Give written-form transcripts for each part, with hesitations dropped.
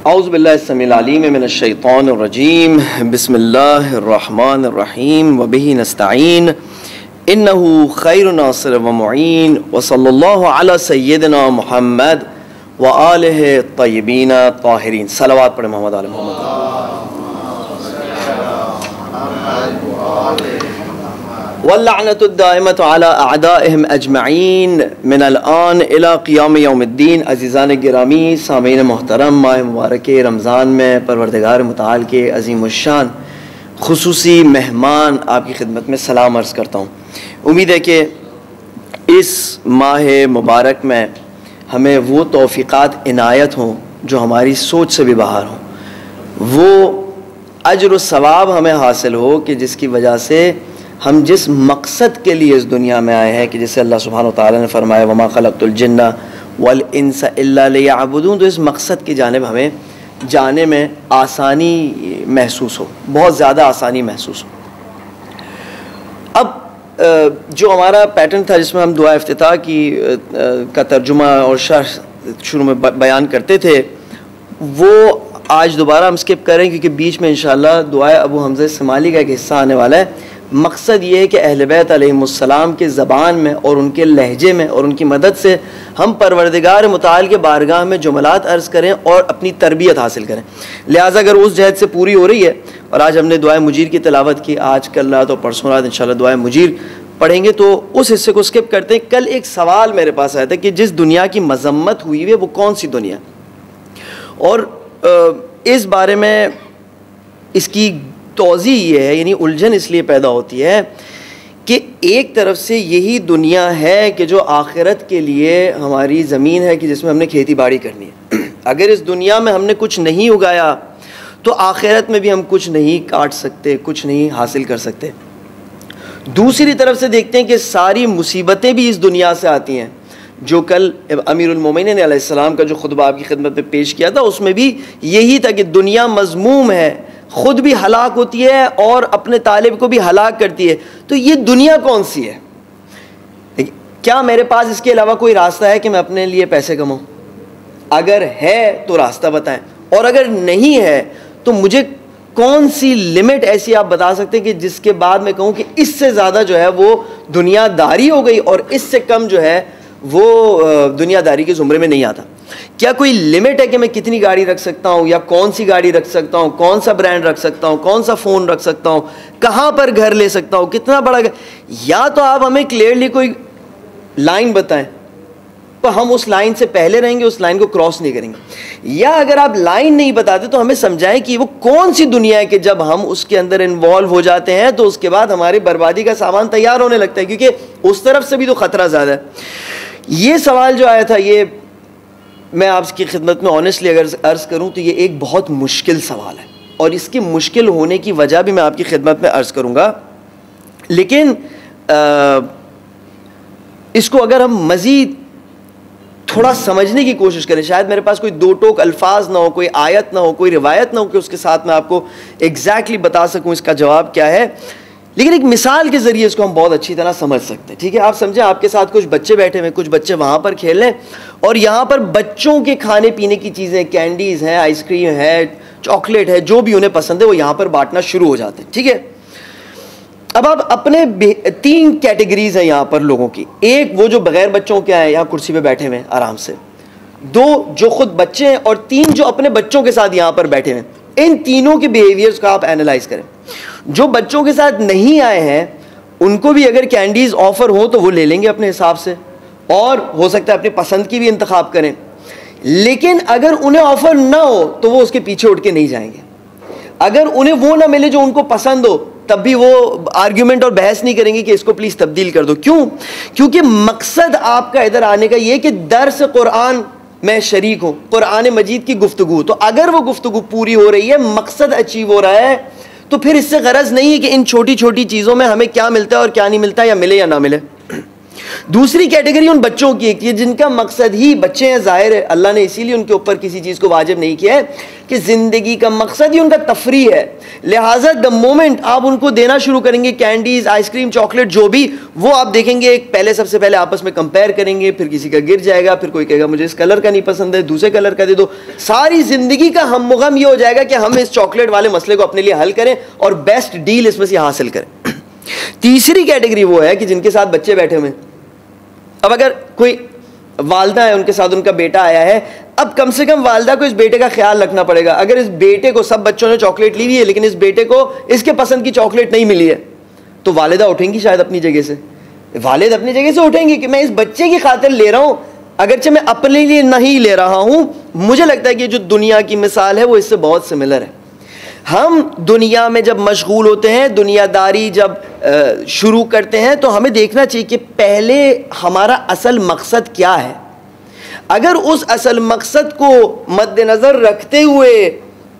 औज़ु बिल्लाहि समील अलीम मिनश शैतानिर रजीम बिस्मिल्लाहिर रहमानिर रहीम व बिही नस्तईन इन्नहु खैरुन नासिर व मुईन व सल्लल्लाहु अला सय्यिदिना मुहम्मद व आलिहि तय्यबीन ताहिरीन। सलावत पढ़े मोहम्मद आले मोहम्मद। वल्लअनतु दाइमतु अला अअदाइहिम अजमईन मिनल आन इला क़ियाम यौमिद्दीन। अज़ीज़ान गिरामी, सामीन मोहतरम, माह मुबारक रमज़ान में परवरदिगार मुताल के अज़ीमुश्शान खुसूसी मेहमान आपकी खिदमत में सलाम अर्ज़ करता हूँ। उम्मीद है कि इस माह मुबारक में हमें वो तौफ़ीक़ात इनायत हों जो हमारी सोच से भी बाहर हों, वो अज्र व सवाब हमें हासिल हो कि जिसकी वजह से हम जिस मकसद के लिए इस दुनिया में आए हैं, कि जैसे अल्लाह सुब्हानहू व तआला ने फरमाया वमा खलक़तुल जिन्ना वल इंसा इल्ला लियअबुदून, तो इस मकसद की जानिब हमें जाने में आसानी महसूस हो, बहुत ज़्यादा आसानी महसूस हो। अब जो हमारा पैटर्न था जिसमें हम दुआ इफ्तिताह की का तर्जुमा और शरह शुरू में बयान करते थे, वो आज दोबारा हम स्किप करें क्योंकि बीच में इंशाअल्लाह दुआ अबू हमज़ा इस्माइली का एक हिस्सा आने वाला है। मकसद ये है कि अहले बैत अलैहिमुस्सलाम के ज़बान में और उनके लहजे में और उनकी मदद से हम परवरदिगार मुताल के बारगाह में जुमलात अर्ज़ करें और अपनी तरबियत हासिल करें। लिहाजा अगर उस जहद से पूरी हो रही है, और आज हमने दुआ मुजीर की तिलावत की, आज कल रात और परसों रात इंशाअल्लाह दुआ मुजीर पढ़ेंगे, तो उस हिस्से को स्किप करते हैं। कल एक सवाल मेरे पास आया था कि जिस दुनिया की मजम्मत हुई है वो कौन सी दुनिया, और इस बारे में इसकी तौज़ी ये है, यानी उलझन इसलिए पैदा होती है कि एक तरफ से यही दुनिया है कि जो आखिरत के लिए हमारी ज़मीन है कि जिसमें हमने खेती बाड़ी करनी है। अगर इस दुनिया में हमने कुछ नहीं उगाया तो आखिरत में भी हम कुछ नहीं काट सकते, कुछ नहीं हासिल कर सकते। दूसरी तरफ से देखते हैं कि सारी मुसीबतें भी इस दुनिया से आती हैं, जो कल अमीरुल मोमिनीन अलैहिस्सलाम का जो खुतबा आपकी खिदमत में पेश किया था उसमें भी यही था कि दुनिया मज़मूम है, ख़ुद भी हलाक होती है और अपने तालिब को भी हलाक करती है। तो ये दुनिया कौन सी है? क्या मेरे पास इसके अलावा कोई रास्ता है कि मैं अपने लिए पैसे कमाऊँ? अगर है तो रास्ता बताएं, और अगर नहीं है तो मुझे कौन सी लिमिट ऐसी आप बता सकते हैं कि जिसके बाद मैं कहूँ कि इससे ज़्यादा जो है वो दुनियादारी हो गई और इससे कम जो है वो दुनियादारी के ज़ुमरे में नहीं आता। क्या कोई लिमिट है कि मैं कितनी गाड़ी रख सकता हूँ, या कौन सी गाड़ी रख सकता हूँ, कौन सा ब्रांड रख सकता हूँ, कौन सा फ़ोन रख सकता हूँ, कहाँ पर घर ले सकता हूँ, कितना बड़ा घर? या तो आप हमें क्लियरली कोई लाइन बताएं तो हम उस लाइन से पहले रहेंगे, उस लाइन को क्रॉस नहीं करेंगे, या अगर आप लाइन नहीं बताते तो हमें समझाएं कि वो कौन सी दुनिया है कि जब हम उसके अंदर इन्वॉल्व हो जाते हैं तो उसके बाद हमारी बर्बादी का सामान तैयार होने लगता है, क्योंकि उस तरफ से भी तो ख़तरा ज़्यादा है। ये सवाल जो आया था, ये मैं आपकी खिदमत में ऑनेस्टली अगर अर्ज़ करूं तो ये एक बहुत मुश्किल सवाल है, और इसकी मुश्किल होने की वजह भी मैं आपकी खिदमत में अर्ज़ करूंगा। लेकिन इसको अगर हम मज़ीद थोड़ा समझने की कोशिश करें, शायद मेरे पास कोई दो टोक अल्फाज ना हो, कोई आयत ना हो, कोई रिवायत ना हो कि उसके साथ मैं आपको एग्जैक्टली बता सकूं इसका जवाब क्या है, लेकिन एक मिसाल के ज़रिए इसको हम बहुत अच्छी तरह समझ सकते हैं। ठीक है, आप समझें आपके साथ कुछ बच्चे बैठे हुए, कुछ बच्चे वहाँ पर खेल रहे हैं, और यहाँ पर बच्चों के खाने पीने की चीज़ें, कैंडीज़ हैं, आइसक्रीम है, चॉकलेट है, जो भी उन्हें पसंद है वो यहाँ पर बांटना शुरू हो जाते हैं। ठीक है, अब आप अपने तीन कैटेगरीज हैं यहाँ पर लोगों की। एक वो जो बगैर बच्चों के आए यहाँ कुर्सी पे बैठे हुए हैं आराम से, दो जो खुद बच्चे हैं, और तीन जो अपने बच्चों के साथ यहाँ पर बैठे हैं। इन तीनों के बिहेवियर्स का आप एनालाइज करें। जो बच्चों के साथ नहीं आए हैं उनको भी अगर कैंडीज ऑफर हो तो वो ले लेंगे अपने हिसाब से, और हो सकता है अपनी पसंद की भी इंतखाब करें। लेकिन अगर उन्हें ऑफर ना हो तो वो उसके पीछे उठ के नहीं जाएंगे। अगर उन्हें वो ना मिले जो उनको पसंद हो तब भी वो आर्ग्यूमेंट और बहस नहीं करेंगे कि इसको प्लीज तब्दील कर दो। क्यों? क्योंकि मकसद आपका इधर आने का ये कि दर्स कुरान में शरीक हो, कुरान मजीद की गुफ्तगू। तो अगर वो गुफ्तगू पूरी हो रही है, मकसद अचीव हो रहा है, तो फिर इससे गरज नहीं है कि इन छोटी छोटी चीज़ों में हमें क्या मिलता है और क्या नहीं मिलता, या मिले या ना मिले। दूसरी कैटेगरी उन बच्चों की एक है जिनका मकसद ही, बच्चे हैं ज़ाहिर है, अल्लाह ने इसीलिए उनके ऊपर किसी चीज़ को वाजिब नहीं किया है कि ज़िंदगी का मकसद ही उनका तफरी है। लिहाजा द मोमेंट आप उनको देना शुरू करेंगे कैंडीज़, आइसक्रीम, चॉकलेट, जो भी, वो आप देखेंगे पहले सबसे पहले आपस में कंपेयर करेंगे, फिर किसी का गिर जाएगा, फिर कोई कहेगा मुझे इस कलर का नहीं पसंद है, दूसरे कलर का दे दो। सारी ज़िंदगी का हम गम ये हो जाएगा कि हम इस चॉकलेट वाले मसले को अपने लिए हल करें और बेस्ट डील इसमें से हासिल करें। तीसरी कैटेगरी वो है कि जिनके साथ बच्चे बैठे हुए, अब अगर कोई वालदा है, उनके साथ उनका बेटा आया है, अब कम से कम वालदा को इस बेटे का ख्याल रखना पड़ेगा। अगर इस बेटे को, सब बच्चों ने चॉकलेट ली हुई है लेकिन इस बेटे को इसके पसंद की चॉकलेट नहीं मिली है, तो वालिदा उठेंगी शायद अपनी जगह से, वालिद अपनी जगह से उठेंगे कि मैं इस बच्चे की खातिर ले रहा हूं, अगरचे मैं अपने लिए नहीं ले रहा हूं। मुझे लगता है कि जो दुनिया की मिसाल है वो इससे बहुत सिमिलर है। हम दुनिया में जब मशगूल होते हैं, दुनियादारी जब शुरू करते हैं, तो हमें देखना चाहिए कि पहले हमारा असल मकसद क्या है। अगर उस असल मकसद को मद्देनज़र रखते हुए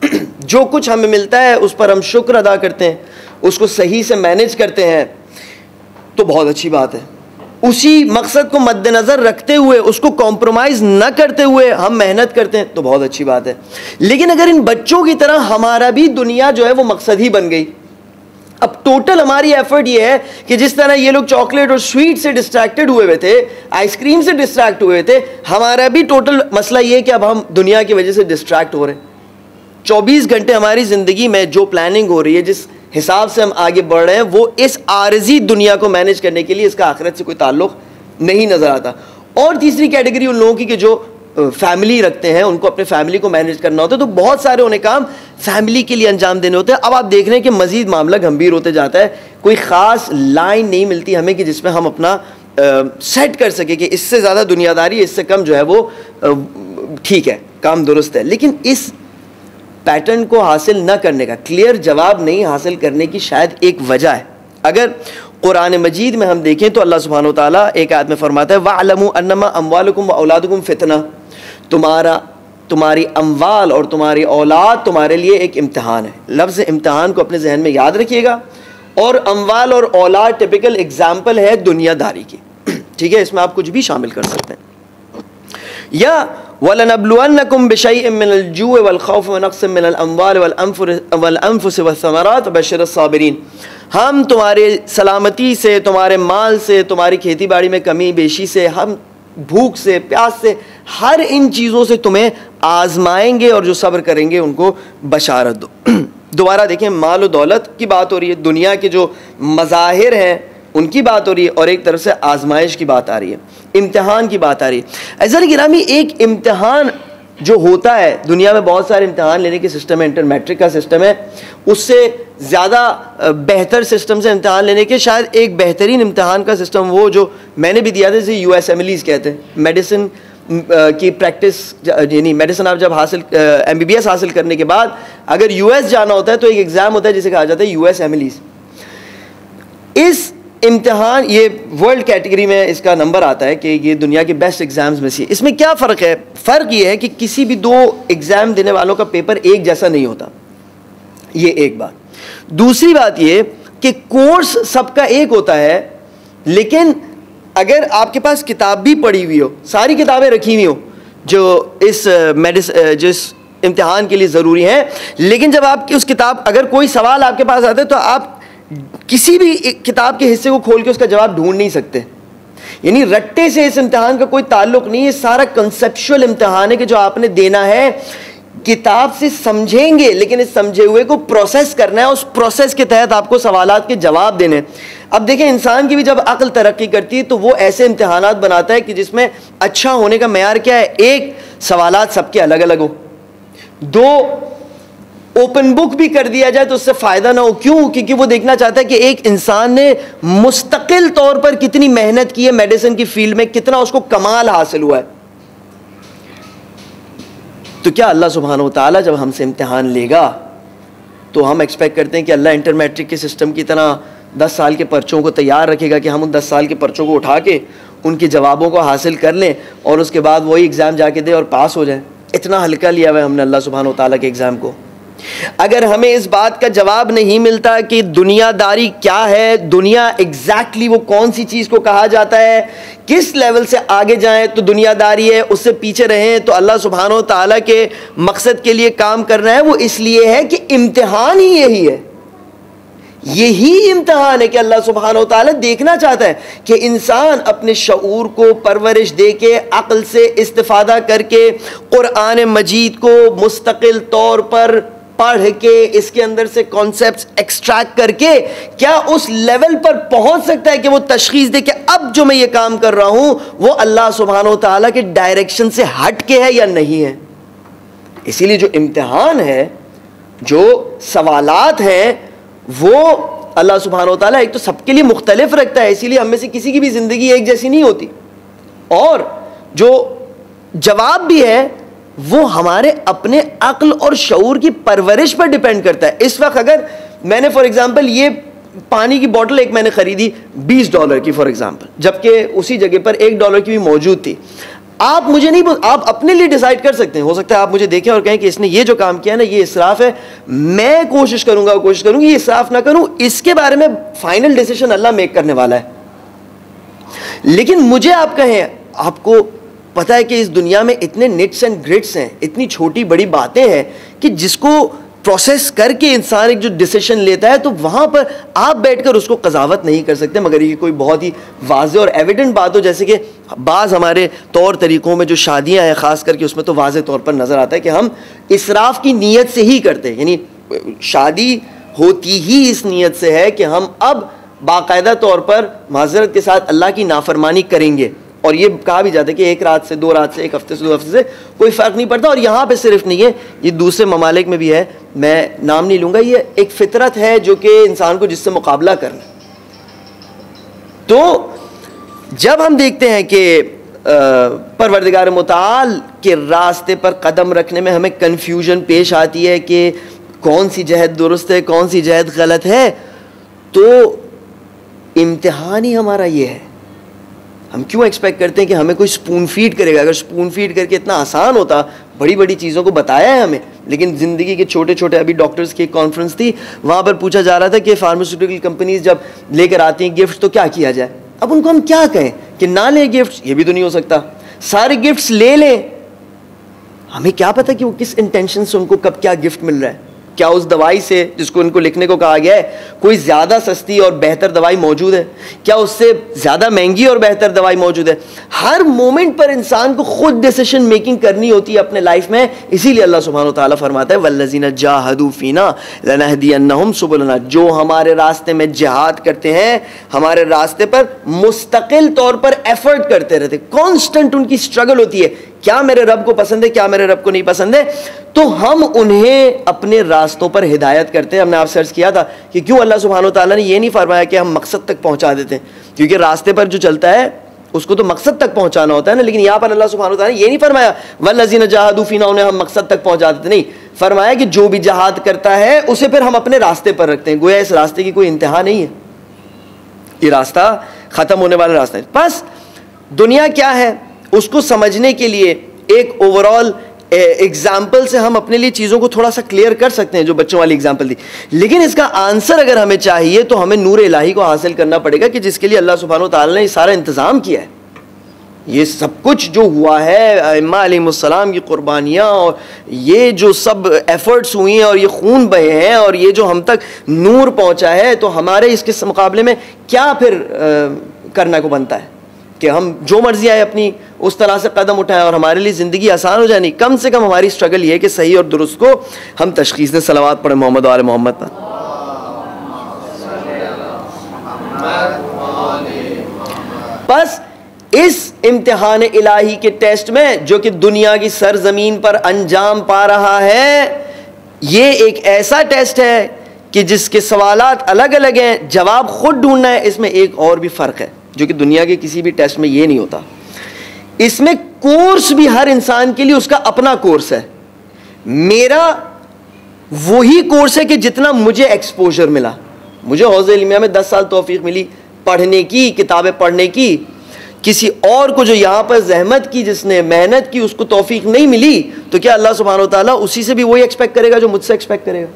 जो कुछ हमें मिलता है उस पर हम शुक्र अदा करते हैं, उसको सही से मैनेज करते हैं, तो बहुत अच्छी बात है। उसी मकसद को मद्देनज़र रखते हुए, उसको कॉम्प्रोमाइज़ न करते हुए हम मेहनत करते हैं, तो बहुत अच्छी बात है। लेकिन अगर इन बच्चों की तरह हमारा भी दुनिया जो है वो मकसद ही बन गई, अब टोटल हमारी एफर्ट ये है कि जिस तरह ये लोग चॉकलेट और स्वीट से डिस्ट्रैक्टेड हुए थे, आइसक्रीम से डिस्ट्रैक्ट हुए थे, हमारा भी टोटल मसला ये है कि अब हम दुनिया की वजह से डिस्ट्रैक्ट हो रहे हैं। 24 घंटे हमारी ज़िंदगी में जो प्लानिंग हो रही है, जिस हिसाब से हम आगे बढ़ रहे हैं, वो इस आरजी दुनिया को मैनेज करने के लिए इसका आखिरत से कोई ताल्लुक नहीं नज़र आता। और तीसरी कैटेगरी उन लोगों की कि जो फैमिली रखते हैं, उनको अपने फैमिली को मैनेज करना होता है, तो बहुत सारे उन्हें काम फैमिली के लिए अंजाम देने होते हैं। अब आप देख रहे हैं कि मज़ीद मामला गंभीर होते जाता है, कोई ख़ास लाइन नहीं मिलती हमें कि जिसमें हम अपना सेट कर सके कि इससे ज़्यादा दुनियादारी, इससे कम जो है वो ठीक है, काम दुरुस्त है। लेकिन इस पैटर्न को हासिल न करने का, क्लियर जवाब नहीं हासिल करने की शायद एक वजह है। अगर कुरान मजीद में हम देखें तो अल्लाह सुब्हानहू तआला एक आयत में फरमाता है, वअलमू अन्नमा अम्वालुकुम व औलादुकुम फितना, तुम्हारी अम्वाल और तुम्हारी औलाद तुम्हारे लिए एक इम्तिहान है। लफ्ज़ इम्तिहान को अपने जहन में याद रखिएगा। और अम्वाल और औलाद टिपिकल एग्जाम्पल है दुनियादारी की, ठीक है, इसमें आप कुछ भी शामिल कर सकते हैं। या वलनब्लुवन्नकुम बिशैइन मिनल जूइ वल खौफ व नक़्सिम मिनल अम्वाल वल अनफुस वस्समरात वबश्शिरिस साबिरीन, हम तुम्हारे सलामती से, तुम्हारे माल से, तुम्हारी खेती बाड़ी में कमी बेशी से, हम भूख से, प्यास से, हर इन चीज़ों से तुम्हें आजमाएंगे और जो सब्र करेंगे उनको बशारत दो। दोबारा देखें, माल और दौलत की बात हो रही है, दुनिया के जो मज़ाहिर हैं उनकी बात हो रही है, और एक तरफ से आजमाइश की बात आ रही है, इम्तिहान की बात आ रही है। अज़र गिरामी, एक इम्तिहान जो होता है, दुनिया में बहुत सारे इम्तिहान लेने के सिस्टम है, इंटर मैट्रिक का सिस्टम है, उससे ज़्यादा बेहतर सिस्टम से इम्तिहान लेने के शायद एक बेहतरीन इम्तिहान का सिस्टम वो जो मैंने भी दिया था, जैसे USMLEs कहते हैं, मेडिसिन की प्रैक्टिस, यानी मेडिसिन आप जब हासिल MBBS हासिल करने के बाद अगर US जाना होता है तो एक एग्ज़ाम होता है जिसे कहा जाता है USMLEs। इस इम्तिहान, ये वर्ल्ड कैटेगरी में इसका नंबर आता है कि ये दुनिया के बेस्ट एग्ज़ाम्स में से। इसमें क्या फ़र्क है? फ़र्क ये है कि किसी भी दो एग्ज़ाम देने वालों का पेपर एक जैसा नहीं होता, ये एक बात। दूसरी बात ये कि कोर्स सबका एक होता है, लेकिन अगर आपके पास किताब भी पढ़ी हुई हो, सारी किताबें रखी हुई हो जो जिस इम्तिहान के लिए ज़रूरी हैं, लेकिन जब आपकी उस किताब, अगर कोई सवाल आपके पास आता है तो आप किसी भी किताब के हिस्से को खोल के उसका जवाब ढूंढ नहीं सकते। यानी रट्टे से इस इम्तिहान का कोई ताल्लुक नहीं है, सारा कंसेप्चुअल इम्तिहान है कि जो आपने देना है किताब से समझेंगे, लेकिन इस समझे हुए को प्रोसेस करना है, उस प्रोसेस के तहत आपको सवालात के जवाब देने हैं। अब देखें, इंसान की भी जब अक्ल तरक्की करती है तो वो ऐसे इम्तिहानात बनाता है कि जिसमें अच्छा होने का मेयार क्या है, एक, सवालात सबके अलग अलग हो, दो, ओपन बुक भी कर दिया जाए तो उससे फ़ायदा ना हो। क्यों? क्योंकि वो देखना चाहता है कि एक इंसान ने मुस्तकिल तौर पर कितनी मेहनत की है मेडिसिन की फील्ड में, कितना उसको कमाल हासिल हुआ है। तो क्या अल्लाह सुब्हानहू तआला जब हमसे इम्तिहान लेगा तो हम एक्सपेक्ट करते हैं कि अल्लाह इंटर मैट्रिक के सिस्टम की तरह 10 साल के पर्चों को तैयार रखेगा कि हम उन 10 साल के पर्चों को उठा के उनके जवाबों को हासिल कर लें और उसके बाद वही एग्ज़ाम जाके दें और पास हो जाए? इतना हल्का लिया हुआ है हमने अल्लाह सुब्हानहू तआला के एग्ज़ाम को। अगर हमें इस बात का जवाब नहीं मिलता कि दुनियादारी क्या है, दुनिया एग्जैक्टली वो कौन सी चीज़ को कहा जाता है, किस लेवल से आगे जाएं तो दुनियादारी है, उससे पीछे रहें तो अल्लाह सुब्हानो व तआला के मकसद के लिए काम करना है, वो इसलिए है कि इम्तिहान ही यही है। यही इम्तिहान है कि अल्लाह सुब्हानो व तआला देखना चाहता है कि इंसान अपने शऊर को परवरिश दे के, अक्ल से इस्तिफादा करके, कुरान मजीद को मुस्तकिल तौर पर पढ़ के, इसके अंदर से कॉन्सेप्ट्स एक्सट्रैक्ट करके क्या उस लेवल पर पहुंच सकता है कि वो तशखीस दे कि अब जो मैं ये काम कर रहा हूं वो अल्लाह सुब्हानो व तआला के डायरेक्शन से हट के है या नहीं है। इसीलिए जो इम्तिहान है, जो सवालात हैं, वो अल्लाह सुब्हानो व तआला एक तो सबके लिए मुख्तलिफ रखता है, इसीलिए हम में से किसी की भी ज़िंदगी एक जैसी नहीं होती, और जो जवाब भी है वो हमारे अपने अक्ल और शऊर की परवरिश पर डिपेंड करता है। इस वक्त अगर मैंने फॉर एग्जांपल ये पानी की बोतल एक मैंने ख़रीदी $20 की फॉर एग्जांपल, जबकि उसी जगह पर $1 की भी मौजूद थी, आप मुझे नहीं, आप अपने लिए डिसाइड कर सकते हैं। हो सकता है आप मुझे देखें और कहें कि इसने ये जो काम किया ना ये इसराफ है, मैं कोशिश करूंगी ये इसराफ ना करूं, इसके बारे में फाइनल डिसीजन अल्लाह मेक करने वाला है। लेकिन मुझे आप कहें, आपको पता है कि इस दुनिया में इतने निट्स एंड ग्रिट्स हैं, इतनी छोटी बड़ी बातें हैं कि जिसको प्रोसेस करके इंसान एक जो डिसीजन लेता है तो वहाँ पर आप बैठकर उसको कज़ावत नहीं कर सकते, मगर ये कोई बहुत ही वाज़े और एविडेंट बात हो, जैसे कि बाज़ हमारे तौर तरीक़ों में जो शादियाँ हैं ख़ास करके उसमें तो वाज़े तौर पर नज़र आता है कि हम इसराफ़ की नीयत से ही करते हैं, यानी शादी होती ही इस नीयत से है कि हम अब बाकायदा तौर पर माज़रत के साथ अल्लाह की नाफरमानी करेंगे। और ये कहा भी जाता है कि एक रात से, 2 रात से, एक हफ्ते से, 2 हफ्ते से कोई फ़र्क नहीं पड़ता। और यहाँ पे सिर्फ नहीं है, ये दूसरे ममालिक में भी है, मैं नाम नहीं लूँगा, ये एक फ़ितरत है जो कि इंसान को जिससे मुकाबला करना। तो जब हम देखते हैं कि परवरदिगार मुताल के रास्ते पर कदम रखने में हमें कन्फ्यूजन पेश आती है कि कौन सी जहद दुरुस्त है, कौन सी जहद गलत है, तो इम्तिहान ही हमारा ये है। हम क्यों एक्सपेक्ट करते हैं कि हमें कोई स्पून फीड करेगा? अगर स्पून फीड करके इतना आसान होता, बड़ी बड़ी चीज़ों को बताया है हमें, लेकिन ज़िंदगी के छोटे छोटे, अभी डॉक्टर्स की एक कॉन्फ्रेंस थी, वहाँ पर पूछा जा रहा था कि फार्मास्यूटिकल कंपनीज जब लेकर आती हैं गिफ्ट तो क्या किया जाए। अब उनको हम क्या कहें कि ना लें गिफ्ट, ये भी तो नहीं हो सकता, सारे गिफ्ट्स ले लें, हमें क्या पता कि वो किस इंटेंशन से उनको कब क्या गिफ्ट मिल रहा है। क्या उस दवाई से जिसको इनको लिखने को कहा गया है कोई ज़्यादा सस्ती और बेहतर दवाई मौजूद है? क्या उससे ज़्यादा महंगी और बेहतर दवाई मौजूद है? हर मोमेंट पर इंसान को खुद डिसीजन मेकिंग करनी होती है अपने लाइफ में। इसीलिए अल्लाह सुब्हानो तआला फरमाता है वल्लज़ीना जाहदू फ़ीना लनहदियन्नहुम सुबुलना, जो हमारे रास्ते में जिहाद करते हैं, हमारे रास्ते पर मुस्तकिल तौर पर एफर्ट करते रहते, कॉन्स्टेंट उनकी स्ट्रगल होती है, क्या मेरे रब को पसंद है, क्या मेरे रब को नहीं पसंद है, तो हम उन्हें अपने रास्तों पर हिदायत करते हैं। हमने आप सर्च किया था कि क्यों अल्लाह सुब्हानो तआला ने ये नहीं फरमाया कि हम मकसद तक पहुंचा देते हैं, क्योंकि रास्ते पर जो चलता है उसको तो मकसद तक पहुंचाना होता है ना। लेकिन यहाँ पर अल्लाह सुब्हानो तआला ने ये नहीं फरमाया वल्लज़ीना जाहदू फ़ीना, उन्हें हम मकसद तक पहुंचा देते, नहीं, फरमाया कि जो भी जहाद करता है उसे फिर हम अपने रास्ते पर रखते हैं। गोया इस रास्ते की कोई इंतहा नहीं है, ये रास्ता ख़त्म होने वाला रास्ता है। बस दुनिया क्या है उसको समझने के लिए एक ओवरऑल एग्जाम्पल से हम अपने लिए चीज़ों को थोड़ा सा क्लियर कर सकते हैं, जो बच्चों वाली एग्जाम्पल दी। लेकिन इसका आंसर अगर हमें चाहिए तो हमें नूर इलाही को हासिल करना पड़ेगा कि जिसके लिए अल्लाह सुब्हानो तआला ने सारा इंतज़ाम किया है। ये सब कुछ जो हुआ है, अइम्मा अलैहिमुस्सलाम की कुर्बानियाँ और ये जो सब एफर्ट्स हुई हैं और ये खून बहे हैं और ये जो हम तक नूर पहुँचा है, तो हमारे इसके मुकाबले में क्या फिर करना को बनता है कि हम जो मर्जी आए अपनी उस तरह से कदम उठाएं और हमारे लिए ज़िंदगी आसान हो जाए? नहीं, कम से कम हमारी स्ट्रगल ये है कि सही और दुरुस्त को हम तशखीस दें। सलावत पढ़े मोहम्मद वाले मोहम्मद पर। बस इस इम्तिहान इलाही के टेस्ट में जो कि दुनिया की सरजमीन पर अंजाम पा रहा है, ये एक ऐसा टेस्ट है कि जिसके सवालात अलग अलग हैं, जवाब खुद ढूंढना है। इसमें एक और भी फ़र्क है जो कि दुनिया के किसी भी टेस्ट में ये नहीं होता। इसमें कोर्स भी हर इंसान के लिए उसका अपना कोर्स है। मेरा वही कोर्स है कि जितना मुझे एक्सपोजर मिला। मुझे हौज़ इल्मिया में 10 साल तौफीक मिली पढ़ने की, किताबें पढ़ने की, किसी और को जो यहाँ पर जहमत की, जिसने मेहनत की, उसको तौफीक नहीं मिली, तो क्या अल्लाह सुब्हानहू व तआला उसी से भी वही एक्सपेक्ट करेगा जो मुझसे एक्सपेक्ट करेगा?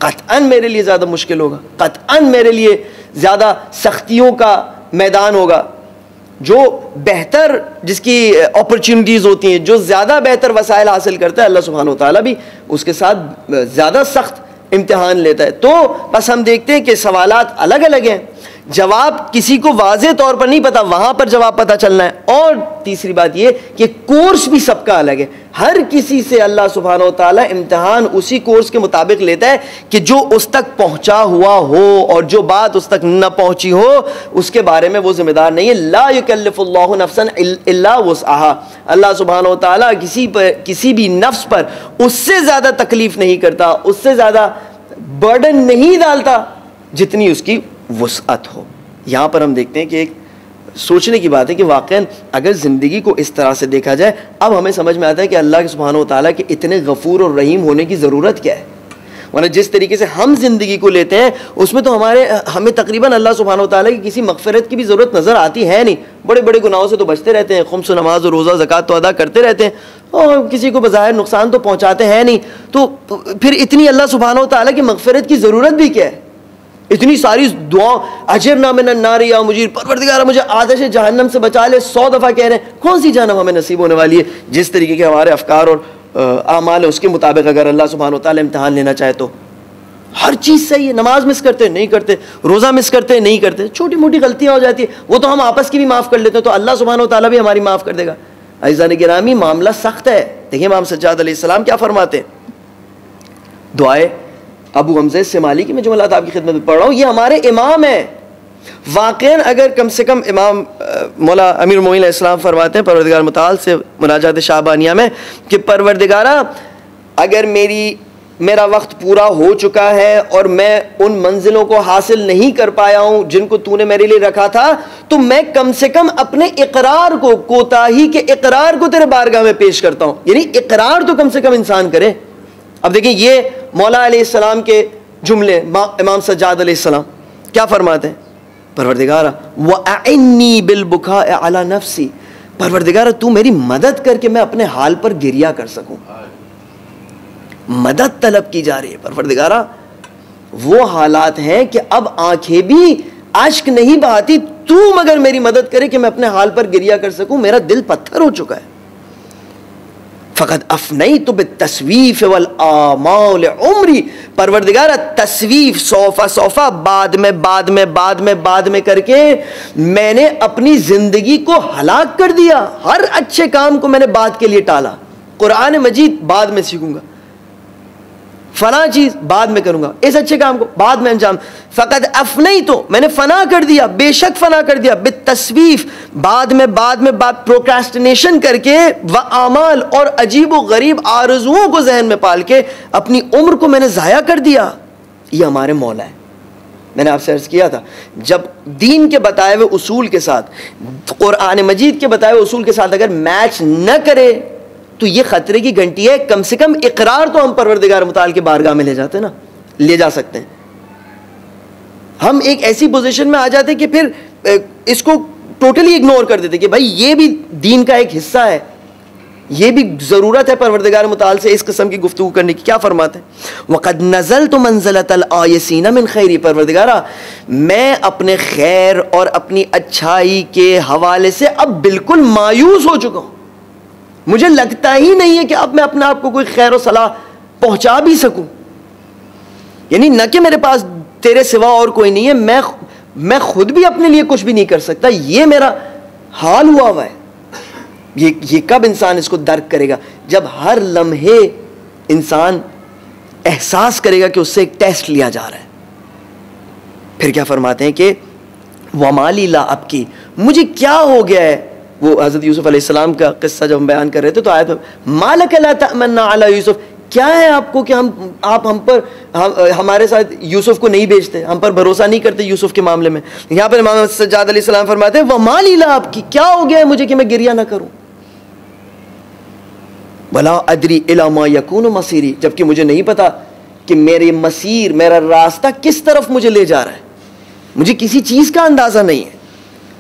क़त्अन मेरे लिए ज़्यादा मुश्किल होगा, क़त्अन मेरे लिए ज़्यादा सख्तियों का मैदान होगा। जो बेहतर, जिसकी अपॉर्चुनिटीज़ होती हैं, जो ज़्यादा बेहतर वसाइल हासिल करता है, अल्लाह सुब्हानहू व तआला भी उसके साथ ज़्यादा सख्त इम्तिहान लेता है। तो बस हम देखते हैं कि सवालात अलग अलग हैं, जवाब किसी को वाज़े तौर पर नहीं पता, वहाँ पर जवाब पता चलना है। और तीसरी बात ये कि कोर्स भी सबका अलग है। हर किसी से अल्लाह सुब्हानहू व तआला इम्तिहान उसी कोर्स के मुताबिक लेता है कि जो उस तक पहुँचा हुआ हो, और जो बात उस तक न पहुँची हो उसके बारे में वो जिम्मेदार नहीं है। ला युकल्लिफुल्लाहु नफ्सन इल्ला वुस्अहा। अल्लाह सुब्हानहू व तआला किसी भी नफ्स पर उससे ज़्यादा तकलीफ़ नहीं करता, उससे ज़्यादा बर्डन नहीं डालता जितनी उसकी वुसअत हो। यहाँ पर हम देखते हैं कि एक सोचने की बात है कि वाक़ई अगर ज़िंदगी को इस तरह से देखा जाए, अब हमें समझ में आता है कि अल्लाह के सुब्हानहू व तआला के इतने गफ़ूर और रहीम होने की ज़रूरत क्या है। वरना जिस तरीके से हम ज़िंदगी को लेते हैं उसमें तो हमें तकरीबन अल्लाह सुब्हानहू व तआला की किसी मग़फ़िरत की भी ज़रूरत नज़र आती है नहीं। बड़े बड़े गुनाहों से तो बचते रहते हैं, खुम्स नमाज और रोज़ा ज़कात तो अदा करते रहते हैं, और किसी को बज़ाहिर नुकसान तो पहुँचाते हैं नहीं। तो फिर इतनी अल्लाह सुब्हानहू व तआला की मग़फ़िरत की ज़रूरत भी क्या है? इतनी सारी दुआ, अजिरना मिनन नार या मुजीर, परवरदिगार मुझे आतिश जहन्नम से बचा ले, 100 दफ़ा कह रहे हैं। कौन सी जहन्नम हमें नसीब होने वाली है? जिस तरीके के हमारे अफकार और आमाल है उसके मुताबिक अगर अल्लाह सुब्हानहू व तआला इम्तिहान लेना चाहे तो हर चीज़ सही है। नमाज मिस करते नहीं करते, रोज़ा मिस करते नहीं करते, छोटी मोटी गलतियाँ हो जाती है, वो तो हम आपस की भी माफ़ कर लेते हैं, तो अल्लाह सुब्हानहू व तआला भी हमारी माफ़ कर देगा। अज़ीज़ान गिरामी, मामला सख्त है। देखिए इमाम सज्जाद अलैहिस्सलाम क्या फरमाते हैं, दुआए अबू हमज़ा सिमाली की मैं जुमलात आपकी खिदमत में पढ़ रहा हूँ, ये हमारे इमाम हैं। वाक़ईन अगर कम से कम इमाम मौला अमीरुल मोमिनीन अलैहिस्सलाम फरमाते हैं परवरदिगार मुताल से मुनाजात शाबानिया में कि परवरदिगारा अगर मेरा वक्त पूरा हो चुका है और मैं उन मंजिलों को हासिल नहीं कर पाया हूँ जिनको तूने मेरे लिए रखा था, तो मैं कम से कम अपने इकरार को, कोताही के इकरार को तेरे बारगाह में पेश करता हूँ। यानी इकरार तो कम से कम इंसान करे। अब देखिए ये मौला अलैहिस्सलाम के जुमले, इमाम सज्जाद अलैहिस्सलाम क्या फरमाते हैं, परवरदिगारा वअइन्नी बिलबुका अला नफ्सी, परवरदिगारा तू मेरी मदद करके मैं अपने हाल पर गिरिया कर सकूं। मदद तलब की जा रही है। परवरदिगारा वो हालात हैं कि अब आंखें भी अश्क नहीं बहाती, तू मगर मेरी मदद करे कि मैं अपने हाल पर गिरिया कर सकूं। मेरा दिल पत्थर हो चुका है। फ़क़द अफ़नैतु बित्तस्वीफ़ वल आमाल उम्री, परवरदिगारा तस्वीफ सोफ़ा बाद में करके मैंने अपनी ज़िंदगी को हलाक कर दिया। हर अच्छे काम को मैंने बाद के लिए टाला। कुरान मजीद बाद में सीखूंगा, फला चीज़ बाद में करूंगा, इस अच्छे काम को बाद में अंजाम। फ़क़द अफ़नैतु, मैंने फ़ना कर दिया, बेशक फ़ना कर दिया, बित्तस्वीफ़ बाद में प्रोक्रेस्टिनेशन करके, व आमाल और अजीब व गरीब आरज़ुओं को जहन में पाल के अपनी उम्र को मैंने ज़ाया कर दिया। ये हमारे मौला है। मैंने आपसे अर्ज़ किया था, जब दीन के बताए हुए उसूल के साथ, कुरान मजीद के बताए हुए उसूल के साथ अगर मैच न करे तो ये खतरे की घंटी है। कम से कम इकरार तो हम परवरदिगार मुताल के बारगाह में ले जाते हैं ना, ले जा सकते हैं। हम एक ऐसी पोजीशन में आ जाते हैं कि फिर इसको टोटली इग्नोर कर देते कि भाई ये भी दीन का एक हिस्सा है, ये भी ज़रूरत है परवरदिगार मुताल से इस किस्म की गुफ्तगू करने की। क्या फरमाते हैं, वक़द नज़लतु मंज़लतल आयसीना मिन खैरी, परवरदिगारा मैं अपने खैर और अपनी अच्छाई के हवाले से अब बिल्कुल मायूस हो चुका हूँ। मुझे लगता ही नहीं है कि अब मैं अपने आप को कोई खैर और सलाह पहुंचा भी सकूं। यानी न कि मेरे पास तेरे सिवा और कोई नहीं है, मैं खुद भी अपने लिए कुछ भी नहीं कर सकता। ये मेरा हाल हुआ है। ये कब इंसान इसको दर्क करेगा, जब हर लम्हे इंसान एहसास करेगा कि उससे एक टेस्ट लिया जा रहा है। फिर क्या फरमाते हैं कि वमाली ला अबकी, मुझे क्या हो गया है। वो हज़रत यूसुफ अलैहिस्सलाम का किस्सा जब हम बयान कर रहे थे तो आयत में मालक ला तमन्ना अला यूसुफ, क्या है आपको कि आप हम पर हमारे साथ यूसुफ को नहीं भेजते, हम पर भरोसा नहीं करते यूसुफ के मामले में। यहाँ पर इमाम सज्जाद अलैहिस्सलाम फरमाते हैं वमाली ला अबकी, क्या हो गया है मुझे कि मैं गिरिया ना करूं। वला अदरी इला मा यकूनु मसीरी, जबकि मुझे नहीं पता कि मेरे मसीर, मेरा रास्ता किस तरफ मुझे ले जा रहा है, मुझे किसी चीज़ का अंदाज़ा नहीं है।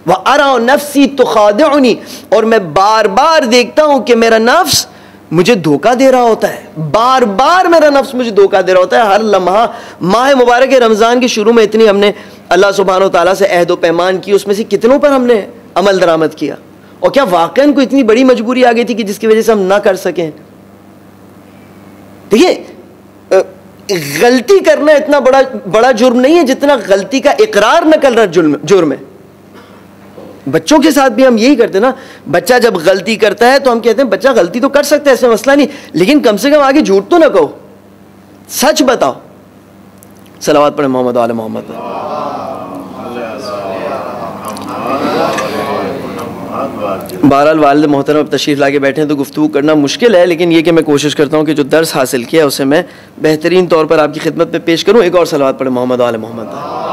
व अरा नफ्सी तुखादिउनी, और मैं बार बार देखता हूँ कि मेरा नफ्स मुझे धोखा दे रहा होता है, बार बार मेरा नफ्स मुझे धोखा दे रहा होता है। हर लम्हा, माह मुबारक रमज़ान के शुरू में इतनी हमने अल्लाह सुब्हानहू तआला से अहद व पैमान की, उसमें से कितनों पर हमने अमल दरामद किया, और क्या वाकई कोई इतनी बड़ी मजबूरी आ गई थी कि जिसकी वजह से हम ना कर सकें? देखिए, गलती करना इतना बड़ा जुर्म नहीं है जितना गलती का इकरार न करना जुर्म है। बच्चों के साथ भी हम यही करते ना, बच्चा जब गलती करता है तो हम कहते हैं बच्चा गलती तो कर सकता है, ऐसा मसला नहीं, लेकिन कम से कम आगे झूठ तो ना कहो, सच बताओ। सलावत पढ़े मोहम्मद वाले मोहम्मद पर। बहरहाल वालिद मोहतरम अब तशरीफ़ ला के बैठे हैं तो गुफ्तगू करना मुश्किल है, लेकिन ये कि मैं कोशिश करता हूँ कि जो दर्स हासिल किया है उसे मैं बेहतरीन तौर पर आपकी खिदमत में पेश करूँ। एक और सलावत पढ़े मोहम्मद वाले मोहम्मद पर।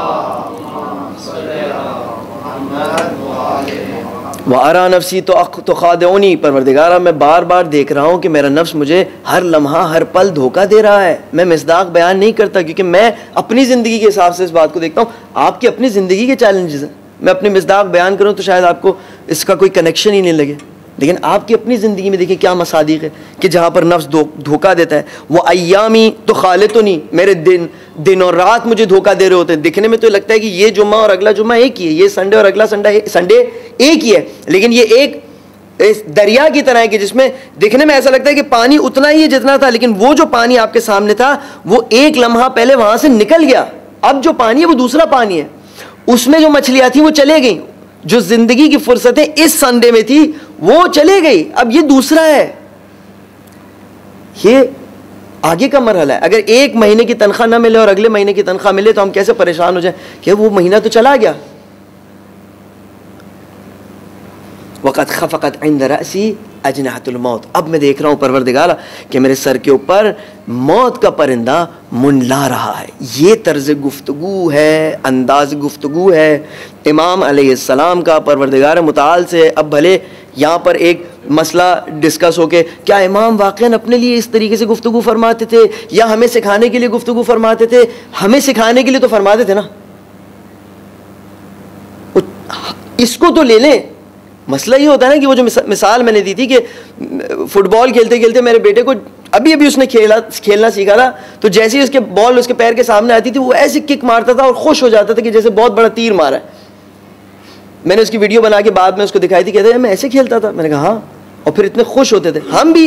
वारा नफ्सी तो खादऊनी, परवरदिगारा मैं बार बार देख रहा हूँ कि मेरा नफ्स मुझे हर लम्हा हर पल धोखा दे रहा है। मैं मिसदाक बयान नहीं करता क्योंकि मैं अपनी ज़िंदगी के हिसाब से इस बात को देखता हूँ। आपकी अपनी ज़िंदगी के चैलेंजेस हैं, मैं अपनी मिसदाक बयान करूँ तो शायद आपको इसका कोई कनेक्शन ही नहीं लगे, लेकिन आपकी अपनी ज़िंदगी में देखिए क्या मसादिक है कि जहाँ पर नफ्स धोखा देता है। वो अय्यामी तो खालितुनी, मेरे दिन और रात मुझे धोखा दे रहे होते हैं। दिखने में तो लगता है कि ये जुम्मा और अगला जुम्मा एक ही है, ये संडे और अगला संडे एक ही है, लेकिन ये एक इस दरिया की तरह है कि जिसमें दिखने में ऐसा लगता है कि पानी उतना ही है जितना था, लेकिन वो जो पानी आपके सामने था वो एक लम्हा पहले वहाँ से निकल गया, अब जो पानी है वो दूसरा पानी है। उसमें जो मछलियाँ थी वो चले गई, जो जिंदगी की फुर्सतें इस संडे में थी वो चले गई, अब ये दूसरा है। ये आगे का मरहला है। अगर एक महीने की तनख्वाह ना मिले और अगले महीने की तनख्वाह मिले तो हम कैसे परेशान हो जाए कि वो महीना तो चला गया। वक़द खफ़क़त इंद रअसी अजनहतुल मौत, अब मैं देख रहा हूँ परवरदिगारा कि मेरे सर के ऊपर मौत का परिंदा मुंडला रहा है। ये तर्ज गुफ्तगू है, अंदाज गुफ्तगू है इमाम अलैहिस्सलाम का परवरदिगार मुताल से। अब भले यहाँ पर एक मसला डिस्कस हो के क्या इमाम वाक़ईन अपने लिए इस तरीके से गुफ्तगू फरमाते थे या हमें सिखाने के लिए गुफ्तगू फरमाते थे? हमें सिखाने के लिए तो फरमाते थे ना, इसको तो ले लें। मसला ये होता है ना कि वो जो मिसाल मैंने दी थी कि फुटबॉल खेलते खेलते मेरे बेटे को अभी अभी उसने खेलना सीखा था, तो जैसे ही उसके बॉल उसके पैर के सामने आती थी वो ऐसे किक मारता था और खुश हो जाता था कि जैसे बहुत बड़ा तीर मारा है। मैंने उसकी वीडियो बना के बाद में उसको दिखाई थी, कहते हैं मैं ऐसे खेलता था। मैंने कहा हाँ, और फिर इतने खुश होते थे। हम भी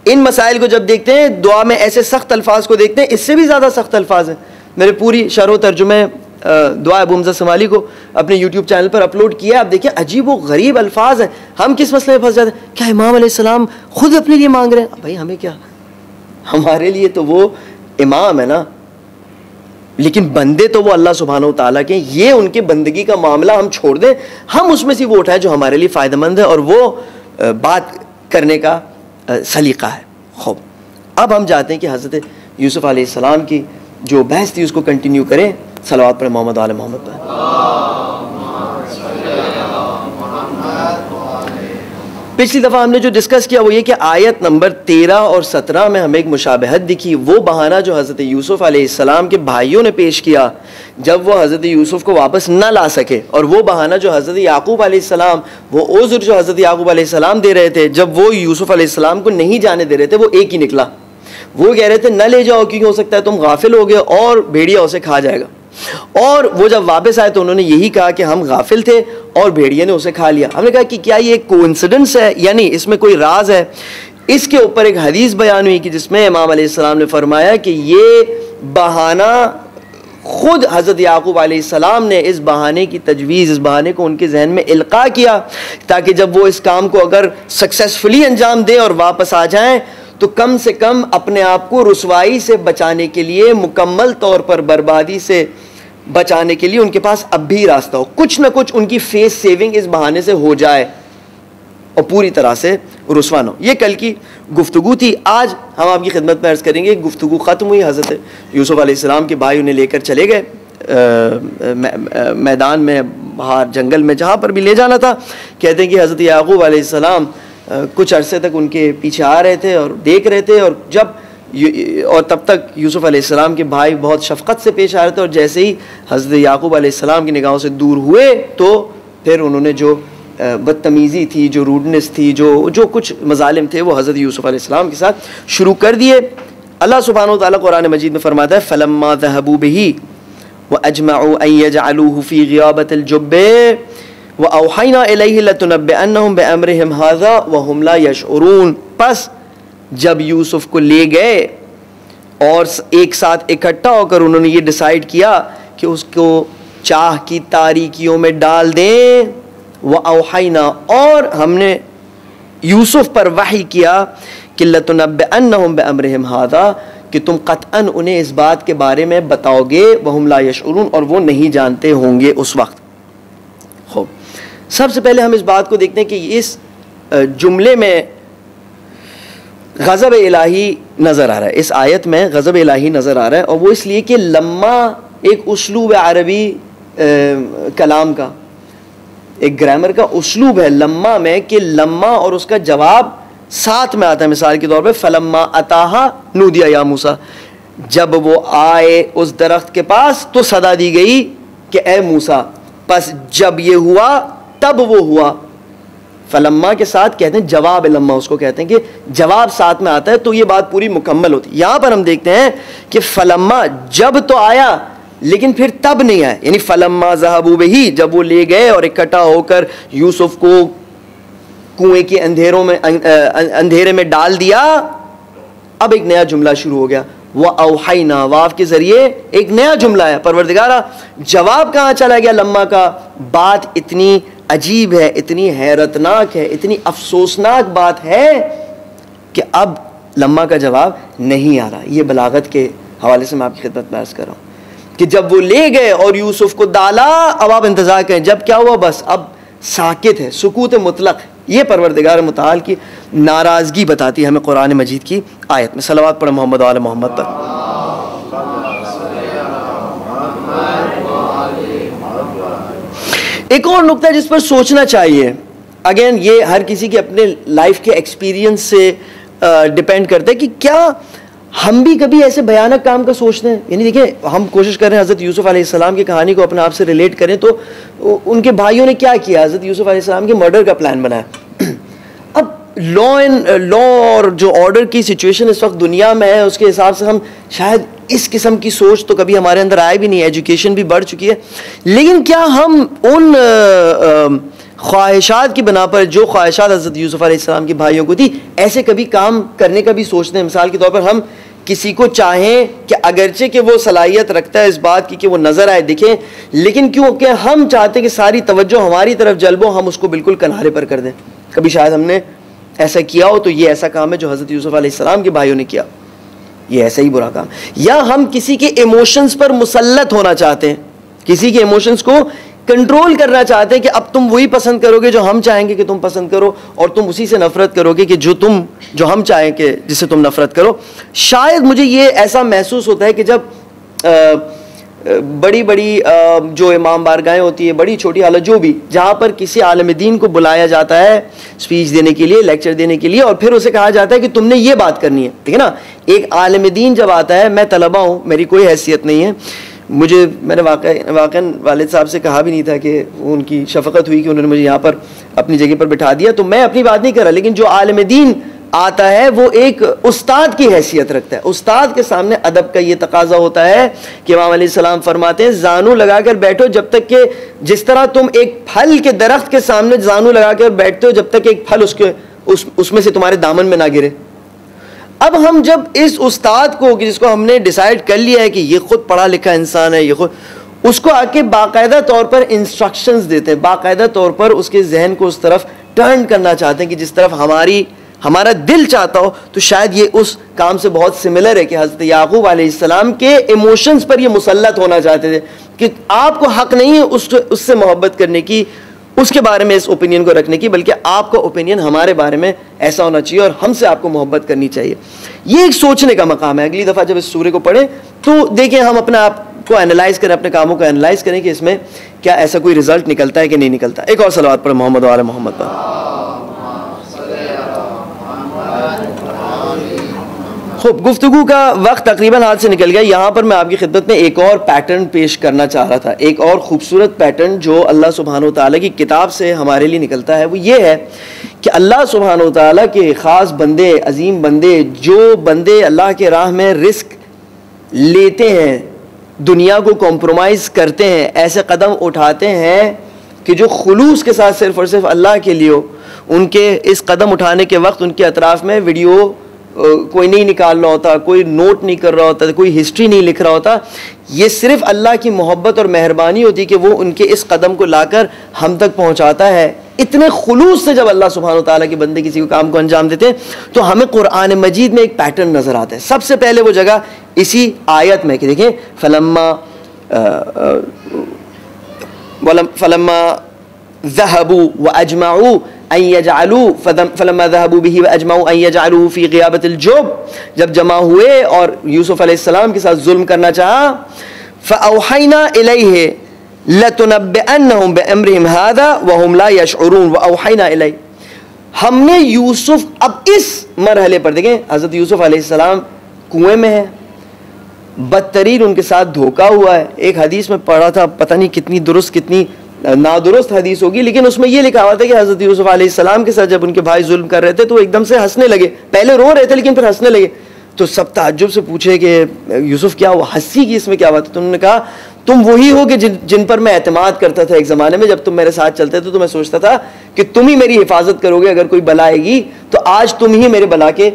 इन मसाइल को जब देखते हैं, दुआ में ऐसे सख्त अल्फाज को देखते हैं, इससे भी ज़्यादा सख्त अल्फाज हैं। मेरे पूरी शरह तर्जुमे दुआ अबू हमज़ा समाली को अपने यूट्यूब चैनल पर अपलोड किया। आप देखिए अजीब व गरीब अल्फाज हैं। हम किस मसले में फंस जाते हैं, क्या इमाम अलैहिस्सलाम खुद अपने लिए मांग रहे हैं? भाई हमें क्या, हमारे लिए तो वो इमाम है ना, लेकिन बंदे तो वो अल्लाह सुब्हानहू तआला के। ये उनके बंदगी का मामला हम छोड़ दें, हम उसमें से वो उठाएं जो हमारे लिए फ़ायदेमंद है, और वो बात करने का सलीका है। खूब, अब हम चाहते हैं कि हज़रत यूसुफ़ अलैहिस्सलाम की जो बहस थी उसको कंटिन्यू करें। सलावत पर मोहम्मद वाले मोहम्मद पर। पिछली दफ़ा हमने जो डिस्कस किया वो ये कि आयत नंबर 13 और 17 में हमें एक मुशाबहत दिखी। वो बहाना जो हज़रत यूसुफ़ अलैहिस्सलाम के भाइयों ने पेश किया जब वो हज़रत यूसुफ़ को वापस ना ला सके, और वो बहाना जो हज़रत याकूब अलैहिस्सलाम, वो उज़्र जो हज़रत याकूब अलैहिस्सलाम दे रहे थे जब वो यूसुफ़ अलैहिस्सलाम को नहीं जाने दे रहे थे, वो एक ही निकला। वो कह रहे थे न ले जाओ क्योंकि हो सकता है तुम गाफिल हो गए और भेड़िया उसे खा जाएगा। और वो जब वापस आए तो उन्होंने यही कहा कि हम गाफिल थे और भेड़िया ने उसे खा लिया। हमने कहा कि क्या ये कोइंसिडेंस है या नहीं, इसमें कोई राज है? इसके ऊपर एक हदीस बयान हुई कि जिसमें इमाम अलैहिस्सलाम ने फरमाया कि ये बहाना खुद हज़रत याकूब अलैहिस्सलाम ने इस बहाने की तजवीज़, इस बहाने को उनके जहन में इल्क़ा किया ताकि जब वो इस काम को अगर सक्सेसफुली अंजाम दें और वापस आ जाएं तो कम से कम अपने आप को रुसवाई से बचाने के लिए, मुकम्मल तौर पर बर्बादी से बचाने के लिए उनके पास अब भी रास्ता हो, कुछ ना कुछ उनकी फेस सेविंग इस बहाने से हो जाए और पूरी तरह से रुसवा न हो। ये कल की गुफ्तगू थी। आज हम आपकी खिदमत में अर्ज़ करेंगे। गुफ्तगू ख़त्म हुई, हज़रत यूसुफ़ अलैहिस्सलाम के भाई उन्हें लेकर चले गए मैदान में, बाहर जंगल में, जहाँ पर भी ले जाना था। कहते हैं कि हज़रत याकूब अलैहिस्सलाम कुछ अरसे तक उनके पीछे आ रहे थे और देख रहे थे, और तब तक यूसुफ़ अलैहिस्सलाम के भाई बहुत शफ़क़त से पेश आ रहे थे, और जैसे ही हज़रत याकूब अलैहिस्सलाम की निगाहों से दूर हुए तो फिर उन्होंने जो बदतमीज़ी थी, जो रूडनेस थी, जो कुछ मज़ालिम थे वो हज़रत यूसुफ़ अलैहिस्सलाम के साथ शुरू कर दिए। अल्लाह सुब्हानहु व तआला कुरान मजीद में फरमाता है फलम्मा ज़हबू बिही व अजमअू अन यजअलूहु फ़ी ग़ियाबतिल जुब्बे व औहैना इलैहि लतुनब्बिअन्नहुम बिअम्रिहिम हाज़ा व हुम ला यशऊरून। बस जब यूसुफ को ले गए और एक साथ इकट्ठा होकर उन्होंने ये डिसाइड किया कि उसको चाह की तारीकियों में डाल दें, व औहैना, और हमने यूसुफ पर वही किया कि लतुनब्बिअन्नहुम बिअम्रिहिम हाज़ा, कि तुम कतअन उन्हें इस बात के बारे में बताओगे, वहुम ला यशऊरून, और वो नहीं जानते होंगे उस वक्त। खूब, सबसे पहले हम इस बात को देखते हैं कि इस जुमले में गज़ब इलाही नज़र आ रहा है, इस आयत में गज़ब इलाही नज़र आ रहा है, और वो इसलिए कि लम्मा एक उस्लूब अरबी कलाम का, एक ग्रामर का उस्लूब है लम्मा में, कि लम्मा और उसका जवाब साथ में आता है। मिसाल के तौर पे फलम्मा अताहा नूदिया या मूसा, जब वो आए उस दरख्त के पास तो सदा दी गई कि ए मूसा, बस जब ये हुआ तब वो हुआ। फलम्मा के साथ कहते हैं जवाब लम्मा, उसको कहते हैं कि जवाब साथ में आता है तो ये बात पूरी मुकम्मल होती है। यहाँ पर हम देखते हैं कि फलम्मा जब तो आया लेकिन फिर तब नहीं आया, यानी फलम्मा ज़हबू बिही, जब वो ले गए और इकट्ठा होकर यूसुफ को कुएं के अंधेरे में डाल दिया, अब एक नया जुमला शुरू हो गया। वह औहैना, वाव के जरिए एक नया जुमला है। परवरदिगारा, जवाब कहाँ चला गया लम्मा का? बात इतनी अजीब है, इतनी हैरतनाक है, इतनी अफसोसनाक बात है कि अब लम्मा का जवाब नहीं आ रहा। ये बलागत के हवाले से मैं आपकी खिदमत में अर्ज़ कर रहा हूँ कि जब वो ले गए और यूसुफ को डाला, अब आप इंतज़ार करें जब क्या हुआ, बस अब साकित है, सुकूत मुतलक। ये परवरदिगार मुताल की नाराज़गी बताती है हमें कुरान मजीद की आयत में। सलवात पढ़ मोहम्मद वाले मोहम्मद पर। एक और नुक्ता जिस पर सोचना चाहिए, अगेन ये हर किसी के अपने लाइफ के एक्सपीरियंस से डिपेंड करता है कि क्या हम भी कभी ऐसे भयानक काम का सोचते हैं। यानी देखिए, हम कोशिश कर रहे हैं हज़रत यूसुफ अलैहिस्सलाम की कहानी को अपने आप से रिलेट करें, तो उनके भाइयों ने क्या किया, हज़रत यूसुफ अलैहिस्सलाम के मर्डर का प्लान बनाया। अब लॉ और जो ऑर्डर की सिचुएशन इस वक्त दुनिया में है, उसके हिसाब से हम शायद इस किस्म की सोच तो कभी हमारे अंदर आए भी नहीं, एजुकेशन भी बढ़ चुकी है, लेकिन क्या हम उन ख्वाहिशात की बना पर, जो ख्वाहिशात हज़रत यूसुफ अलैहिस्सलाम के भाइयों को थी, ऐसे कभी काम करने का भी सोचते हैं? मिसाल के तौर पर हम किसी को चाहें कि अगरचे कि वो सलाहियत रखता है इस बात की कि वो नज़र आए, दिखें, लेकिन क्योंकि हम चाहते हैं कि सारी तवज्जो हमारी तरफ जल्बो, हम उसको बिल्कुल किनारे पर कर दें। कभी शायद हमने ऐसा किया हो, तो ये ऐसा काम है जो हज़रत यूसुफ अलैहिस्सलाम के भाइयों ने किया, ये ऐसा ही बुरा काम। या हम किसी के इमोशंस पर मुसल्लत होना चाहते हैं, किसी के इमोशंस को कंट्रोल करना चाहते हैं कि अब तुम वही पसंद करोगे जो हम चाहेंगे कि तुम पसंद करो, और तुम उसी से नफरत करोगे कि जो हम चाहें कि जिससे तुम नफरत करो। शायद मुझे ये ऐसा महसूस होता है कि जब बड़ी बड़ी जो इमाम बारगाहें होती है, बड़ी छोटी हालत जो भी, जहाँ पर किसी आलिम दीन को बुलाया जाता है स्पीच देने के लिए, लेक्चर देने के लिए, और फिर उसे कहा जाता है कि तुमने ये बात करनी है, ठीक है ना। एक आलिम दीन जब आता है, मैं तलबा हूँ, मेरी कोई हैसियत नहीं है, मैंने वाक़न वालिद साहब से कहा भी नहीं था कि उनकी शफ़क़त हुई कि उन्होंने मुझे यहाँ पर अपनी जगह पर बिठा दिया, तो मैं अपनी बात नहीं कर रहा, लेकिन जो आलिम दीन आता है वो एक उस्ताद की हैसियत रखता है। उस्ताद के सामने अदब का ये तकाजा होता है कि इमाम अलैहिस्सलाम फरमाते हैं, जानू लगाकर बैठो जब तक कि, जिस तरह तुम एक फल के दरख्त के सामने जानू लगाकर बैठते हो जब तक एक फल उसमें से तुम्हारे दामन में ना गिरे। अब हम जब इस उस्ताद को, जिसको हमने डिसाइड कर लिया है कि ये खुद पढ़ा लिखा इंसान है, ये खुद, उसको आके बाकायदा तौर पर इंस्ट्रक्शंस देते हैं, बाकायदा तौर पर उसके जहन को उस तरफ टर्न करना चाहते हैं कि जिस तरफ हमारा दिल चाहता हो, तो शायद ये उस काम से बहुत सिमिलर है कि हज़रत याकूब अलैहिस्सलाम के इमोशंस पर ये मुसल्लत होना चाहते थे कि आपको हक नहीं है उससे मोहब्बत करने की, उसके बारे में इस ओपिनियन को रखने की, बल्कि आपका ओपिनियन हमारे बारे में ऐसा होना चाहिए और हमसे आपको मोहब्बत करनी चाहिए। ये एक सोचने का मकाम है। अगली दफ़ा जब इस सूरे को पढ़ें तो देखें, हम अपने आप को एनालाइज करें, अपने कामों को एनालाइज करें कि इसमें क्या ऐसा कोई रिजल्ट निकलता है कि नहीं निकलता। एक और सलावत पढ़ें मोहम्मद वाले मोहम्मद पर। खूब, गुफ्तगू का वक्त तकरीबन हाथ से निकल गया। यहाँ पर मैं आपकी खिदमत में एक और पैटर्न पेश करना चाह रहा था, एक और ख़ूबसूरत पैटर्न जो अल्लाह सुब्हानहू तआला की किताब से हमारे लिए निकलता है। वो ये है कि अल्लाह सुब्हानहू तआला के ख़ास बंदे, अजीम बंदे, जो बंदे अल्लाह के राह में रिस्क लेते हैं, दुनिया को कॉम्प्रोमाइज़ करते हैं, ऐसे कदम उठाते हैं कि जो खुलूस के साथ सिर्फ़ और सिर्फ अल्लाह के लिए हो, उनके इस कदम उठाने के वक्त उनके अतराफ़ में वीडियो कोई नहीं निकाल रहा होता, कोई नोट नहीं कर रहा होता, कोई हिस्ट्री नहीं लिख रहा होता। ये सिर्फ अल्लाह की मोहब्बत और मेहरबानी होती कि वो उनके इस कदम को लाकर हम तक पहुंचाता है। इतने खुलूस से जब अल्लाह सुब्हानहू तआला के बंदे किसी को काम को अंजाम देते हैं तो हमें कुरान मजीद में एक पैटर्न नज़र आता है। सबसे पहले वो जगह इसी आयत में कि देखें, फलम्मा ज़हबू व अजमाऊ अन यजअलू फलम्मा ज़हबू बिही व अजमाऊ अन यजअलू फी ग़ियाबतिल जुब, जब जमा हुए और यूसुफ अलैहिस्सलाम के साथ जुल्म करना चाहा, फ़अौहैना इलैहि लतुनब्बिअन्नहुम बिअम्रिहिम हाज़ा व हुम ला यशउरून व औहैना इलैहि। हमने यूसुफ, अब इस मरहले पर देखें, हज़रत यूसुफ अलैहिस्सलाम कुएं में है, बदतरीन उनके साथ धोखा हुआ है। एक हदीस में पढ़ा था, पता नहीं कितनी दुरुस्त कितनी नादुरुस्त हदीस होगी, लेकिन उसमें यह लिखा हुआ था कि हज़रत यूसुफ अलैहिस्सलाम के साथ जब उनके भाई जुल्म कर रहे थे तो वो एकदम से हंसने लगे। पहले रो रहे थे लेकिन फिर हंसने लगे। तो सब ताज्जुब से पूछे कि यूसुफ क्या हुआ, हंसी की इसमें क्या बात है? तो उन्होंने कहा, तुम वही हो कि जिन पर मैं एतमाद करता था एक ज़माने में, जब तुम मेरे साथ चलते थे तो मैं सोचता था कि तुम ही मेरी हिफाजत करोगे, अगर कोई बला आएगी तो आज तुम ही मेरे बला के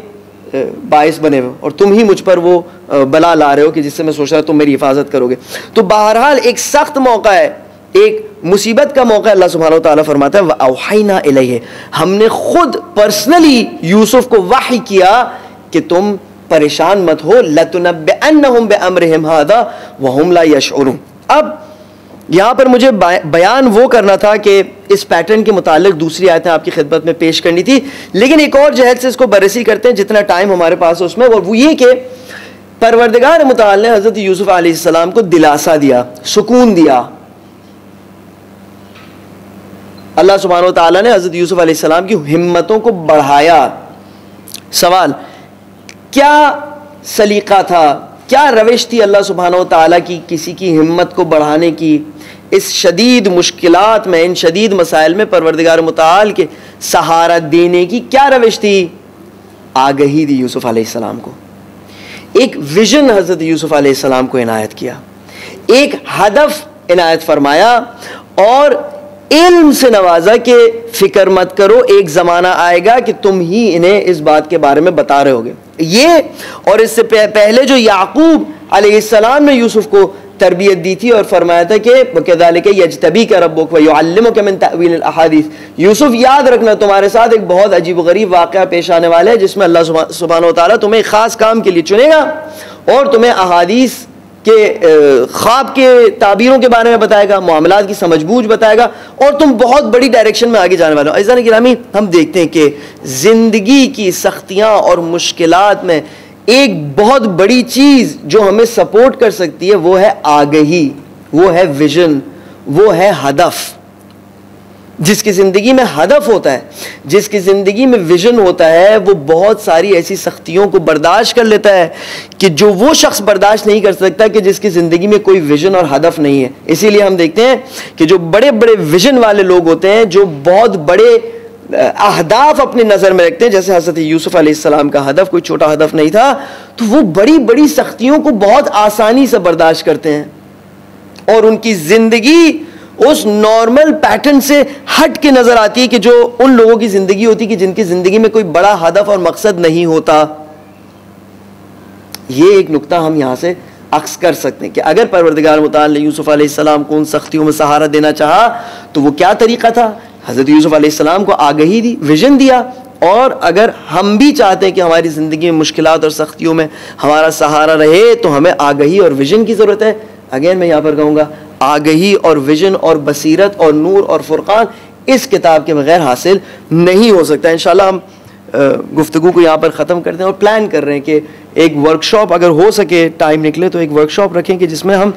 बाइस बने हो और तुम ही मुझ पर वो बला ला रहे हो कि जिससे मैं सोच रहा तुम मेरी हिफाजत करोगे। तो बहरहाल एक सख्त मौका है, एक मुसीबत का मौका। अल्लाह सुब्हानहू तआला फरमाता है, वअौहैना इलैहि, हमने खुद पर्सनली यूसुफ को वही किया कि तुम परेशान मत हो, लतुनब्बिअन्नहुम बिअम्रिहिम हाज़ा व हुम ला यशउरून। अब यहाँ पर मुझे बयान वो करना था कि इस पैटर्न के मुतालिक दूसरी आयतें आपकी खिदमत में पेश करनी थी, लेकिन एक और जहद से इसको बररसी करते हैं जितना टाइम हमारे पास है उसमें। और वो ये कि परवरदिगार मुताल ने हज़रत यूसुफ अलैहिस्सलाम को दिलासा दिया, सुकून दिया। अल्लाह सुब्हानहू तआला ने हज़रत यूसुफ अलैहिस्सलाम की हिम्मतों को बढ़ाया। सवाल, क्या सलीका था, क्या रविश थी अल्लाह सुब्हानहू तआला की किसी की हिम्मत को बढ़ाने की? इस शदीद मुश्किलात में, इन शदीद मसाइल में परवरदिगार मुताल के सहारा देने की क्या रविश थी? आगही दी यूसुफ अलैहिस्सलाम को, एक विजन हज़रत यूसुफ अलैहिस्सलाम को इनायत किया, एक हदफ इनायत फरमाया और इल्म से नवाजा के फिक्र मत करो, एक ज़माना आएगा कि तुम ही इन्हें इस बात के बारे में बता रहे होगे। ये और इससे पहले जो याकूब अलैहिस्सलाम ने यूसुफ को तरबियत दी थी और फरमाया था कि वकज़ालिका यज्तबीका रब्बुक व युअल्लिमुका मिन तावील अल-अहादीस, यूसुफ याद रखना तुम्हारे साथ एक बहुत अजीब गरीब वाक़या पेश आने वाला है जिसमें अल्लाह सुब्हानहू तआला तुम्हें एक ख़ास काम के लिए चुनेगा और तुम्हें अहादीस के ख्वाब के ताबीरों के बारे में बताएगा, मामलात की समझबूझ बताएगा और तुम बहुत बड़ी डायरेक्शन में आगे जाने वाले हो। अज़ीज़ान गिरामी, हम देखते हैं कि ज़िंदगी की सख्तियाँ और मुश्किलात में एक बहुत बड़ी चीज़ जो हमें सपोर्ट कर सकती है वो है आगही, वो है विजन, वो है हदफ। जिसकी ज़िंदगी में हदफ होता है, जिसकी ज़िंदगी में विजन होता है, वो बहुत सारी ऐसी सख्तियों को बर्दाश्त कर लेता है कि जो वो शख्स बर्दाश्त नहीं कर सकता कि जिसकी ज़िंदगी में कोई विजन और हदफ नहीं है। इसीलिए हम देखते हैं कि जो बड़े बड़े विजन वाले लोग होते हैं, जो बहुत बड़े अहदाफ अपनी नज़र में रखते हैं, जैसे हज़रत यूसुफ अलैहिस्सलाम का हदफ कोई छोटा हदफ नहीं था, तो वो बड़ी बड़ी सख्तियों को बहुत आसानी से बर्दाश्त करते हैं और उनकी ज़िंदगी उस नॉर्मल पैटर्न से हट के नजर आती है कि जो उन लोगों की जिंदगी होती है कि जिनकी जिंदगी में कोई बड़ा हदफ और मकसद नहीं होता। ये एक नुक्ता हम यहां से अक्स कर सकते हैं कि अगर परवरदिगार मुताल ने यूसुफ अलैहिस्सलाम को उन सख्तियों में सहारा देना चाहा तो वो क्या तरीका था? हजरत यूसुफ अलैहिस्सलाम को आगही दी, विजन दिया। और अगर हम भी चाहते हैं कि हमारी ज़िंदगी में मुश्किलात और सख्तियों में हमारा सहारा रहे तो हमें आगही और विजन की ज़रूरत है। अगेन मैं यहाँ पर कहूँगा, आगही और विजन और बसीरत और नूर और फुरकान इस किताब के बगैर हासिल नहीं हो सकता। इंशाल्लाह हम गुफ्तगू को यहाँ पर ख़त्म करते हैं और प्लान कर रहे हैं कि एक वर्कशॉप, अगर हो सके टाइम निकले तो एक वर्कशॉप रखें कि जिसमें हम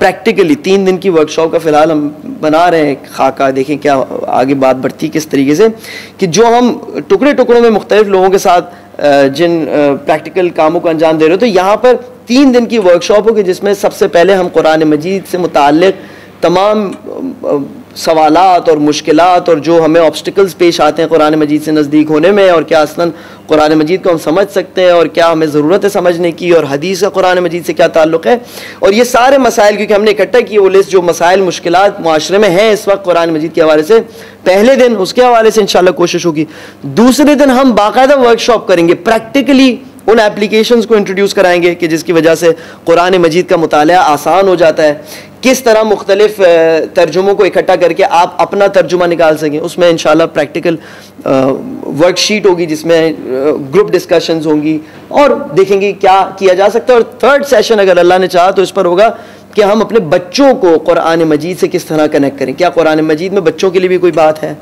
प्रैक्टिकली 3 दिन की वर्कशॉप का फ़िलहाल हम बना रहे हैं खाका, देखें क्या आगे बात बढ़ती किस तरीके से, कि जो हम टुकड़े टुकड़ों में मुख्तलिफ लोगों के साथ जिन प्रैक्टिकल कामों को अंजाम दे रहे हो, तो यहाँ पर 3 दिन की वर्कशॉप होगी जिसमें सबसे पहले हम कुरान मजीद से मुताल्लिक़ तमाम सवालात और मुश्किलात और जो हमें ऑब्स्टिकल्स पेश आते हैं कुरान मजीद से नज़दीक होने में, और क्या असलन कुरान मजीद को हम समझ सकते हैं और क्या हमें ज़रूरत है समझने की, और हदीस का कुरान मजीद से क्या ताल्लुक़ है, और ये सारे मसाइल क्योंकि हमने इकट्ठा किए वो लिस्ट जो मसाइल मुश्किलात मुआशरे में हैं इस वक्त कुरान मजीद के हवाले से, पहले दिन उसके हवाले से इंशाअल्लाह कोशिश होगी। दूसरे दिन हम बाकायदा वर्कशॉप करेंगे, प्रैक्टिकली उन एप्लीकेशंस को इंट्रोड्यूस कराएंगे कि जिसकी वजह से कुरान मजीद का मुताला आसान हो जाता है, किस तरह मुख्तलिफ तर्जुमों को इकट्ठा करके आप अपना तर्जुमा निकाल सकें। उसमें इंशाल्लाह प्रैक्टिकल वर्कशीट होगी जिसमें ग्रुप डिस्कशंस होंगी और देखेंगे क्या किया जा सकता है। और थर्ड सेशन अगर अल्लाह ने चाहा तो इस पर होगा कि हम अपने बच्चों को कुरान मजीद से किस तरह कनेक्ट करें। क्या कुरान मजीद में बच्चों के लिए भी कोई बात है,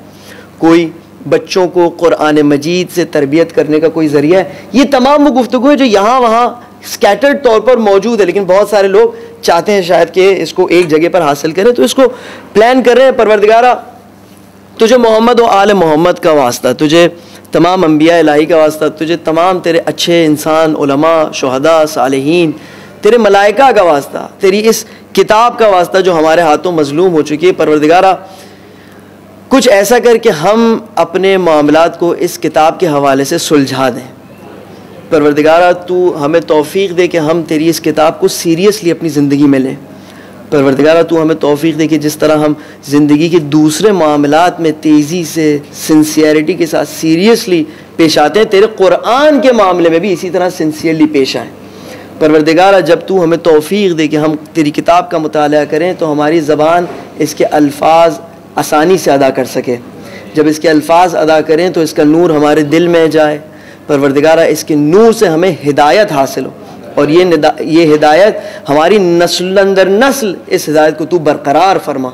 कोई बच्चों को कुरान मजीद से तरबियत करने का कोई ज़रिया है। ये तमाम वो गुफ्तगू है जो यहाँ वहाँ स्कैटर्ड तौर पर मौजूद है, लेकिन बहुत सारे लोग चाहते हैं शायद कि इसको एक जगह पर हासिल करें, तो इसको प्लान कर रहे हैं। परवरदिगारा तुझे मोहम्मद और आले मोहम्मद का वास्ता, तुझे तमाम अंबिया इलाही का वास्ता, तुझे तमाम तेरे अच्छे इंसान उलमा शुहदा सालिहीन, तेरे मलाइका का वास्ता, तेरी इस किताब का वास्ता जो हमारे हाथों मजलूम हो चुकी है। परवरदिगारा कुछ ऐसा कर कि हम अपने मामलात को इस किताब के हवाले से सुलझा दें। परवरदिगारा तू हमें तौफीक दे कि हम तेरी इस किताब को सीरियसली अपनी ज़िंदगी में लें। परवरदिगारा तू हमें तौफीक दे कि जिस तरह हम ज़िंदगी के दूसरे मामलात में तेज़ी से सिंसियरिटी के साथ सीरियसली पेश आते हैं, तेरे कुरान के मामले में भी इसी तरह सिंसियरली पेश आएँ। परवरदिगारा जब तू हमें तौफीक दे कि हम तेरी किताब का मुताला करें तो हमारी ज़बान इसके अल्फाज आसानी से अदा कर सके, जब इसके अल्फाज अदा करें तो इसका नूर हमारे दिल में जाए। परवरदिगारा इसके नूर से हमें हिदायत हासिल हो और ये हिदायत हमारी नस्ल अंदर नस्ल इस हिदायत को तू बरकरार फरमा।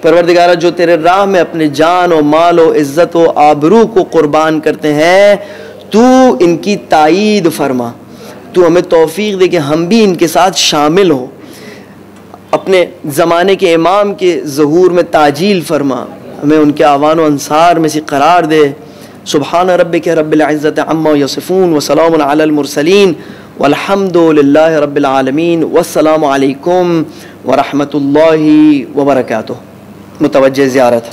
परवरदिगारा जो तेरे राह में अपने जान और माल और इज़्ज़त और आबरू को कुर्बान करते हैं, तू इनकी ताईद फरमा। तू हमें तौफीक दे कि हम भी इनके साथ शामिल हो, अपने ज़माने के इमाम के ज़हूर में ताजील फरमा, हमें उनके आवान व अंसार में से करार दे। सुबहान रब्बिक रब्बिल इज़्ज़ति अम्मा यसिफून व सलामुन अलल मुरसलीन वल्हम्दुलिल्लाहि रब्बिल आलमीन वस्सलामु अलैकुम व रहमतुल्लाहि व बरकातुहू। मुतवज्जे ज़ियारत।